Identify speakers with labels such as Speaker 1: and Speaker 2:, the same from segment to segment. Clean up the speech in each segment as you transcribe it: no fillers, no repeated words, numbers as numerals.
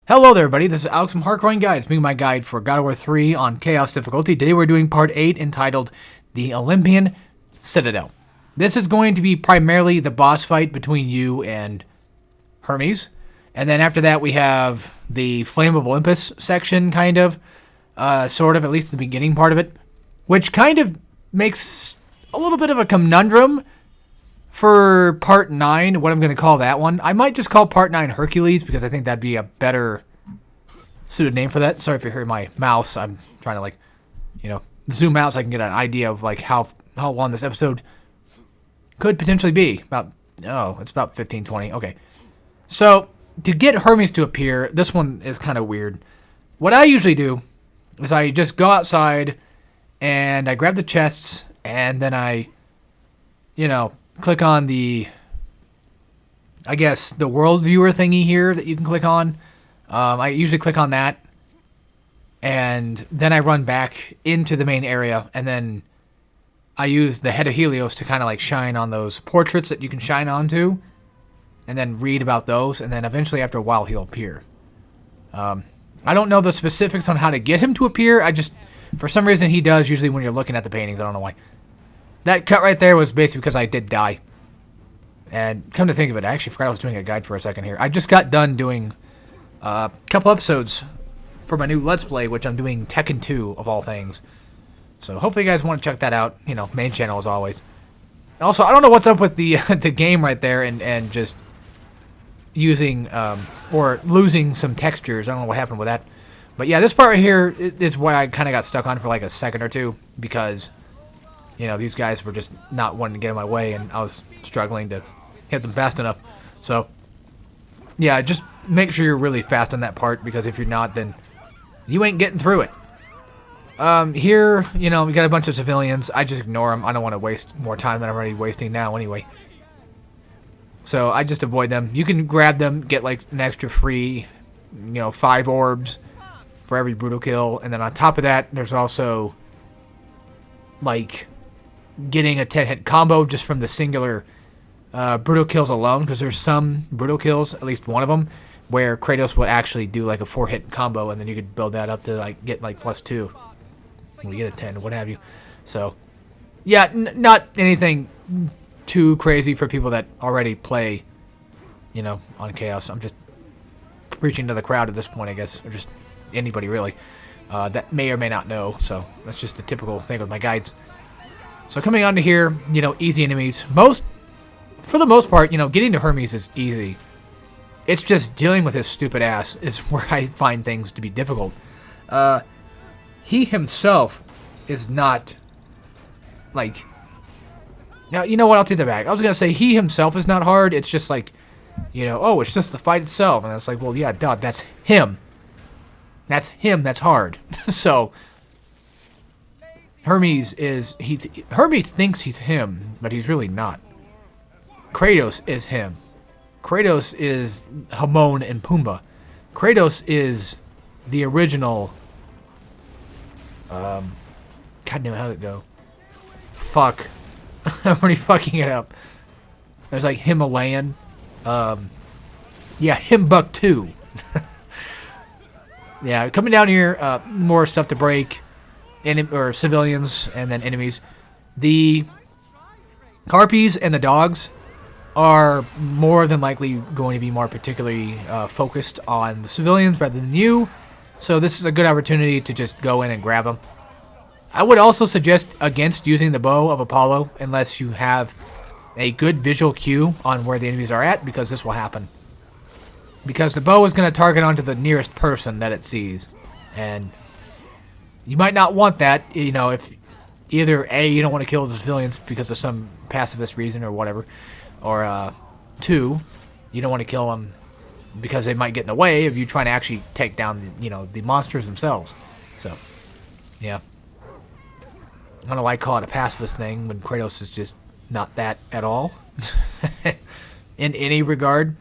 Speaker 1: Hello there, everybody. This is Alex from Hardcoring Guides, being my guide for God of War 3 on Chaos difficulty. Today we're doing part 8 entitled The Olympian Citadel. This is going to be primarily the boss fight between you and Hermes. And then after that we have the Flame of Olympus section, kind of, sort of, at least the beginning part of it, which kind of makes a little bit of a conundrum for part 9, what I'm going to call that one. I might just call part 9 Hercules, because I think that'd be a better suited name for that. Sorry if you hear my mouse. I'm trying to, zoom out so I can get an idea of, how long this episode could potentially be. It's about 15, 20. Okay. So, to get Hermes to appear, this one is kind of weird. What I usually do is I just go outside, and I grab the chests, and then I, click on the world viewer thingy here that you can click on. I usually click on that, and then I run back into the main area, and then I use the Head of Helios to kind of shine on those portraits that you can shine onto, and then read about those, and then eventually after a while he'll appear. I don't know the specifics on how to get him to appear. For some reason he does, usually when you're looking at the paintings. I don't know why. That cut right there was basically because I did die. And come to think of it, I actually forgot I was doing a guide for a second here. I just got done doing a couple episodes for my new Let's Play, which I'm doing Tekken 2, of all things. So hopefully you guys want to check that out. Main channel as always. Also, I don't know what's up with the the game right there and just using or losing some textures. I don't know what happened with that. But yeah, this part right here is why I kind of got stuck on for a second or two, because these guys were just not wanting to get in my way, and I was struggling to hit them fast enough. So, yeah, just make sure you're really fast on that part, because if you're not, then you ain't getting through it. Here, we got a bunch of civilians. I just ignore them. I don't want to waste more time than I'm already wasting now anyway. So, I just avoid them. You can grab them, get an extra free, 5 orbs for every brutal kill. And then on top of that, there's also, getting a 10-hit combo just from the singular brutal kills alone, because there's some brutal kills, at least one of them, where Kratos would actually do a 4-hit combo, and then you could build that up to get +2 when you get a 10 or what have you. So yeah, not anything too crazy for people that already play on Chaos. I'm just preaching to the crowd at this point, I guess, or just anybody really that may or may not know. So that's just the typical thing with my guides. So coming onto here, easy enemies. For the most part, getting to Hermes is easy. It's just dealing with his stupid ass is where I find things to be difficult. He himself is not, Now, you know what? I'll take that back. I was going to say he himself is not hard. It's just it's just the fight itself. And it's well, yeah, duh, that's him. That's him that's hard. So Hermes thinks he's him, but he's really not. Kratos is him. Kratos is Hamon and Pumbaa. Kratos is the original. God damn it, how did it go? Fuck. I'm already fucking it up. There's Himalayan. Yeah, Himbuktu. Yeah, coming down here, more stuff to break. Or civilians and then enemies. The harpies and the dogs are more than likely going to be more particularly focused on the civilians rather than you. So this is a good opportunity to just go in and grab them. I would also suggest against using the bow of Apollo unless you have a good visual cue on where the enemies are at, because this will happen. Because the bow is going to target onto the nearest person that it sees. And you might not want that, if either A, you don't want to kill the civilians because of some pacifist reason or whatever, or 2, you don't want to kill them because they might get in the way of you trying to actually take down the monsters themselves. So, yeah. I don't know why I call it a pacifist thing when Kratos is just not that at all in any regard.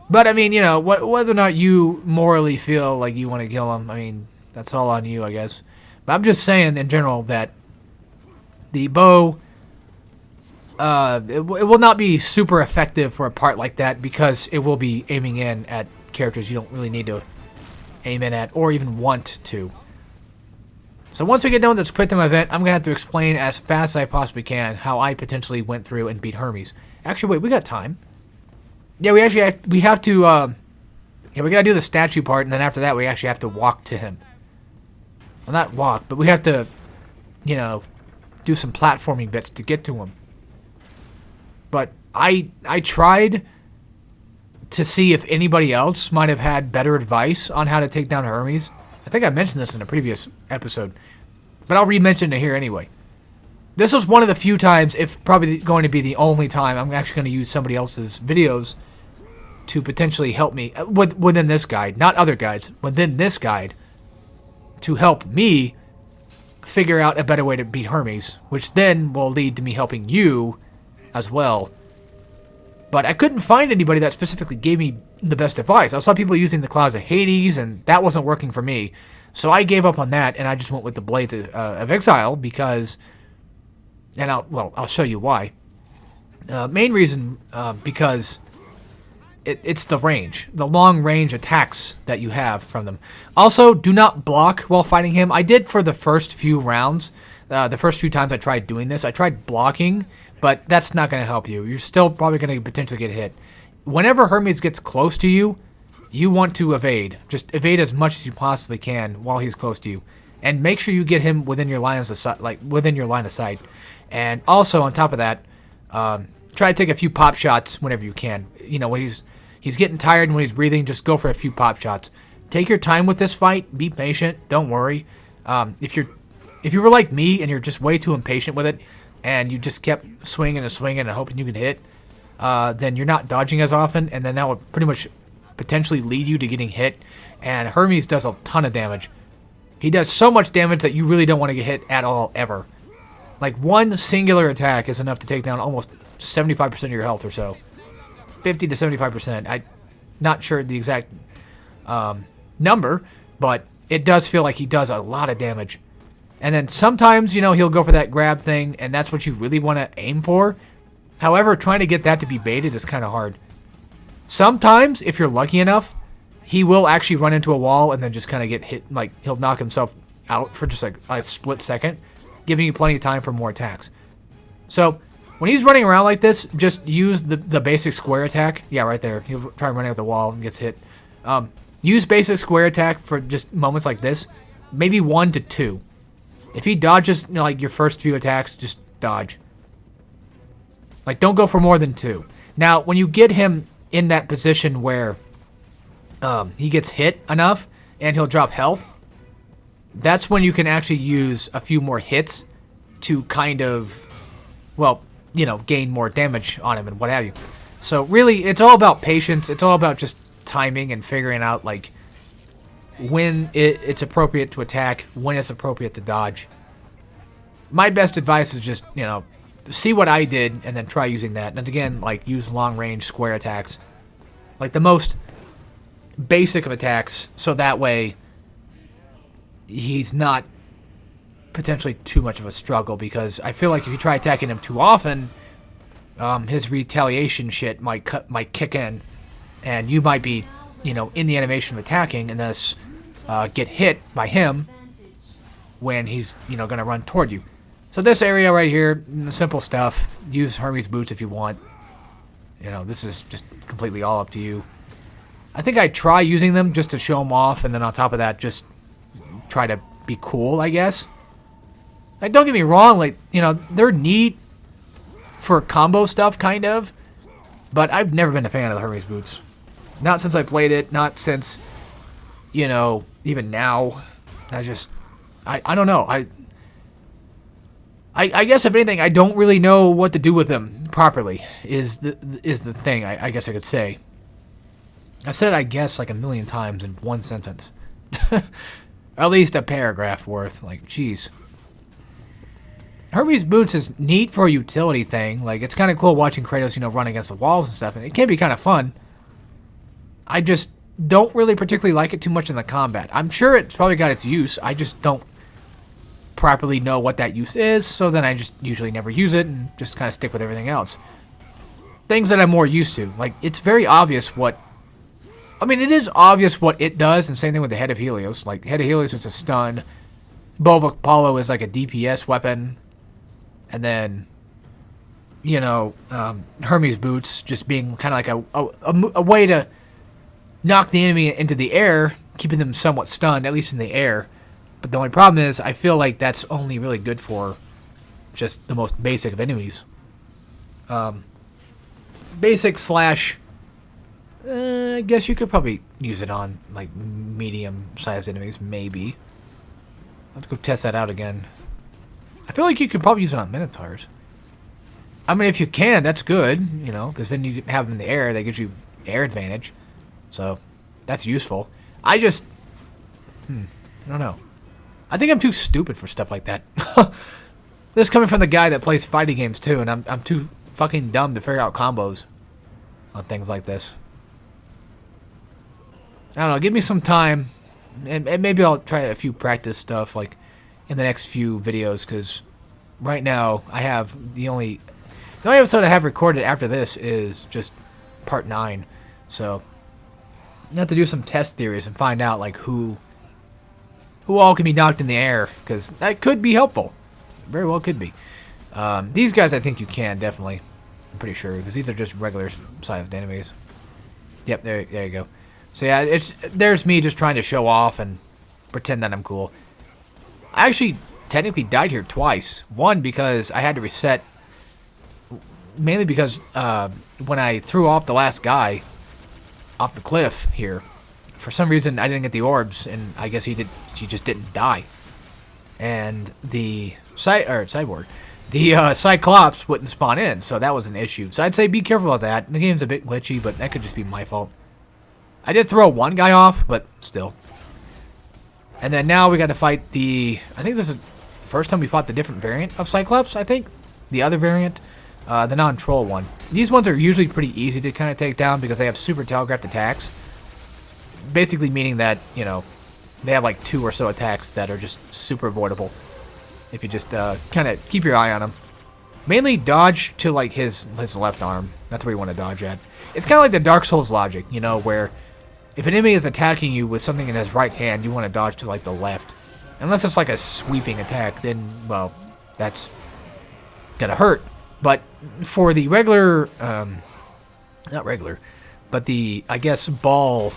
Speaker 1: But I mean, whether or not you morally feel like you want to kill him, I mean, that's all on you, I guess. But I'm just saying in general that the bow it will not be super effective for a part like that, because it will be aiming in at characters you don't really need to aim in at or even want to. So once we get done with this quick time event, I'm going to have to explain as fast as I possibly can how I potentially went through and beat Hermes. Actually, wait, we got time. Yeah, we have to, yeah, we got to do the statue part, and then after that we actually have to walk to him. Well, not walk, but we have to, you know, do some platforming bits to get to him. But I tried to see if anybody else might have had better advice on how to take down Hermes. I think I mentioned this in a previous episode, but I'll re-mention it here anyway. This was one of the few times, if probably going to be the only time, I'm actually going to use somebody else's videos to potentially help me within this guide, not other guides, within this guide, to help me figure out a better way to beat Hermes, which then will lead to me helping you as well. But I couldn't find anybody that specifically gave me the best advice. I saw people using the Clouds of Hades, and that wasn't working for me. So I gave up on that, and I just went with the Blades of Exile because, and I'll show you why. Main reason, because it's the range, the long range attacks that you have from them. Also, do not block while fighting him. I did for the first few rounds. The first few times I tried doing this, I tried blocking, but that's not going to help you. You're still probably going to potentially get hit. Whenever Hermes gets close to you, you want to evade. Just evade as much as you possibly can while he's close to you, and make sure you get him within your line of sight. And also on top of that, try to take a few pop shots whenever you can. You know, when he's getting tired and when he's breathing, just go for a few pop shots. Take your time with this fight. Be patient. Don't worry. If you were like me and you're just way too impatient with it, and you just kept swinging and swinging and hoping you could hit, then you're not dodging as often, and then that would pretty much potentially lead you to getting hit. And Hermes does a ton of damage. He does so much damage that you really don't want to get hit at all, ever. Like, one singular attack is enough to take down almost 75% of your health or so. 50 to 75%. I'm not sure the exact number, but it does feel like he does a lot of damage. And then sometimes, you know, he'll go for that grab thing, and that's what you really want to aim for. However, trying to get that to be baited is kind of hard. Sometimes, if you're lucky enough, he will actually run into a wall and then just kind of get hit. Like, he'll knock himself out for just like a split second, giving you plenty of time for more attacks. So, when he's running around like this, just use the basic square attack. Yeah, right there. He'll try running at the wall and gets hit. Use basic square attack for just moments like this. Maybe 1 to 2. If he dodges, you know, like your first few attacks, just dodge. Like, don't go for more than 2. Now, when you get him in that position where he gets hit enough and he'll drop health, that's when you can actually use a few more hits to kind of, well, you know, gain more damage on him and what have you. So really, it's all about patience. It's all about just timing and figuring out, like, when it's appropriate to attack, when it's appropriate to dodge. My best advice is just, you know, see what I did and then try using that. And again, like, use long-range square attacks. Like, the most basic of attacks, so that way he's not potentially too much of a struggle, because I feel like if you try attacking him too often, his retaliation shit might kick in, and you might be, you know, in the animation of attacking, and thus get hit by him when he's, you know, going to run toward you. So this area right here, simple stuff. Use Hermes boots if you want. You know, this is just completely all up to you. I think I try using them just to show them off, and then on top of that, just try to be cool, I guess. Like, don't get me wrong, like, you know, they're neat for combo stuff, kind of, but I've never been a fan of the Hermes boots. Not since I played it, not since, you know, even now. I don't know. I guess, if anything, I don't really know what to do with them properly, is the thing, I guess I could say. I've said I guess like a million times in one sentence. At least a paragraph worth. Like, jeez. Hermes boots is neat for a utility thing. Like, it's kind of cool watching Kratos, you know, run against the walls and stuff. And it can be kind of fun. I just don't really particularly like it too much in the combat. I'm sure it's probably got its use. I just don't properly know what that use is. So then I just usually never use it and just kind of stick with everything else. Things that I'm more used to. Like, it's very obvious what I mean, it is obvious what it does, and same thing with the Head of Helios. Like, Head of Helios, it's a stun. Bow of Apollo is like a DPS weapon. And then, Hermes Boots just being kind of like a way to knock the enemy into the air, keeping them somewhat stunned, at least in the air. But the only problem is, I feel like that's only really good for just the most basic of enemies. Basic slash... I guess you could probably use it on, like, medium-sized enemies, maybe. Let's go test that out again. I feel like you could probably use it on Minotaurs. I mean, if you can, that's good, because then you can have them in the air. That gives you air advantage. So, that's useful. I don't know. I think I'm too stupid for stuff like that. This is coming from the guy that plays fighting games, too, and I'm too fucking dumb to figure out combos on things like this. I don't know, give me some time, and maybe I'll try a few practice stuff, like, in the next few videos, because right now, I have the only episode I have recorded after this is just part 9, so you have to do some test theories and find out, like, who all can be knocked in the air, because that could be helpful. Very well could be. These guys, I think you can, definitely. I'm pretty sure, because these are just regular-sized enemies. Yep, there you go. So yeah, there's me just trying to show off and pretend that I'm cool. I actually technically died here twice. One, because I had to reset, mainly because when I threw off the last guy off the cliff here, for some reason I didn't get the orbs, and I guess he just didn't die. And the Cyborg, the Cyclops wouldn't spawn in, so that was an issue. So I'd say be careful of that. The game's a bit glitchy, but that could just be my fault. I did throw one guy off, but still. And then now we got to fight I think this is the first time we fought the different variant of Cyclops, I think. The other variant, the non-troll one. These ones are usually pretty easy to kind of take down because they have super telegraphed attacks. Basically meaning that, they have like 2 or so attacks that are just super avoidable. If you just kind of keep your eye on them. Mainly dodge to like his left arm. That's where you want to dodge at. It's kind of like the Dark Souls logic, where if an enemy is attacking you with something in his right hand, you want to dodge to like the left. Unless it's like a sweeping attack, then, well, that's gonna hurt. But for the regular, not regular, but the, I guess, ball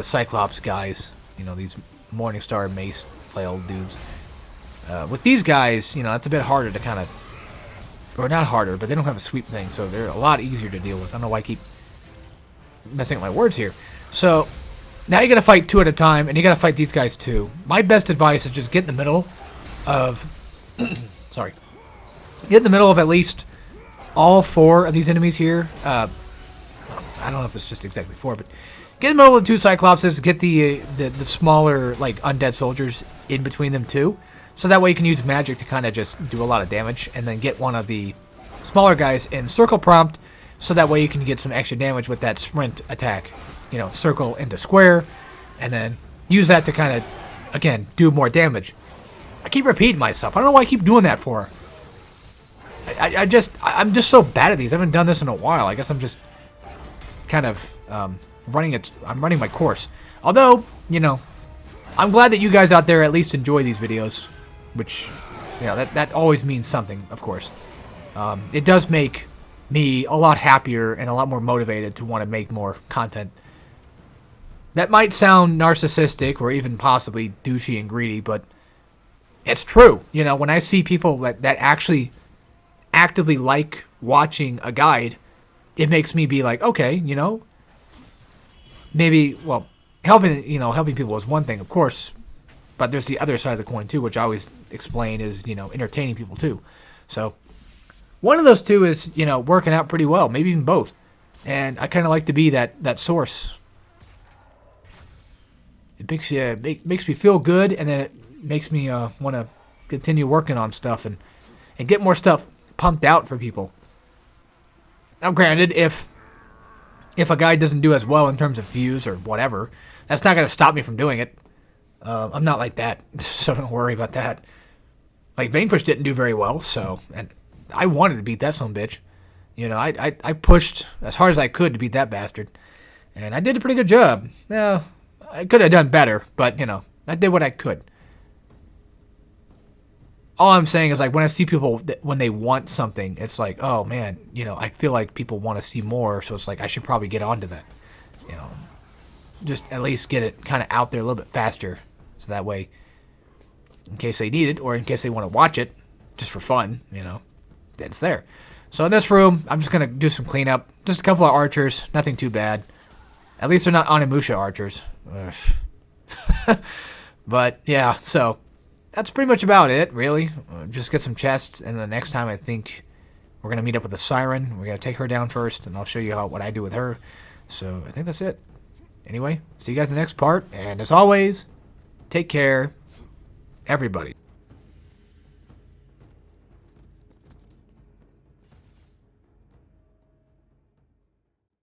Speaker 1: Cyclops guys, these Morningstar mace flail dudes. With these guys, it's a bit harder to kind of, or not harder, but they don't have a sweep thing, so they're a lot easier to deal with. I don't know why I keep messing up my words here. So, now you gotta fight 2 at a time, and you gotta fight these guys too. My best advice is just get in the middle of, sorry, get in the middle of at least all 4 of these enemies here. I don't know if it's just exactly 4, but get in the middle of the 2 Cyclopses, get the smaller, like, undead soldiers in between them too. So that way you can use magic to kind of just do a lot of damage, and then get one of the smaller guys in circle prompt, so that way you can get some extra damage with that sprint attack. Circle into square, and then use that to kind of, again, do more damage. I keep repeating myself. I don't know why I keep doing that for. I'm just so bad at these. I haven't done this in a while. I guess I'm just kind of running my course. Although, I'm glad that you guys out there at least enjoy these videos, which, that always means something, of course. It does make me a lot happier and a lot more motivated to want to make more content. That might sound narcissistic or even possibly douchey and greedy, but it's true. When I see people that actually actively like watching a guide, it makes me be like, okay, maybe, well, helping people is one thing, of course, but there's the other side of the coin too, which I always explain is, entertaining people too. So one of those two is, working out pretty well, maybe even both. And I kind of like to be that source. It makes me feel good, and then it makes me want to continue working on stuff and get more stuff pumped out for people. Now, granted, if a guy doesn't do as well in terms of views or whatever, that's not going to stop me from doing it. I'm not like that, so don't worry about that. Like, Vanquish didn't do very well, and I wanted to beat that son of a bitch. I pushed as hard as I could to beat that bastard. And I did a pretty good job. Now, I could have done better, but, you know, I did what I could. All I'm saying is, like, when I see people, when they want something, it's like, oh, man, you know, I feel like people want to see more, so it's like I should probably get onto that. You know, just at least get it kind of out there a little bit faster, so that way, in case they need it, or in case they want to watch it, just for fun, you know, then it's there. So in this room, I'm just going to do some cleanup. Just a couple of archers, nothing too bad. At least they're not Onimusha archers. But, yeah, so that's pretty much about it, really. Just get some chests, and the next time I think we're going to meet up with the Siren. We're going to take her down first, and I'll show you what I do with her. So I think that's it. Anyway, see you guys in the next part, and as always, take care, everybody.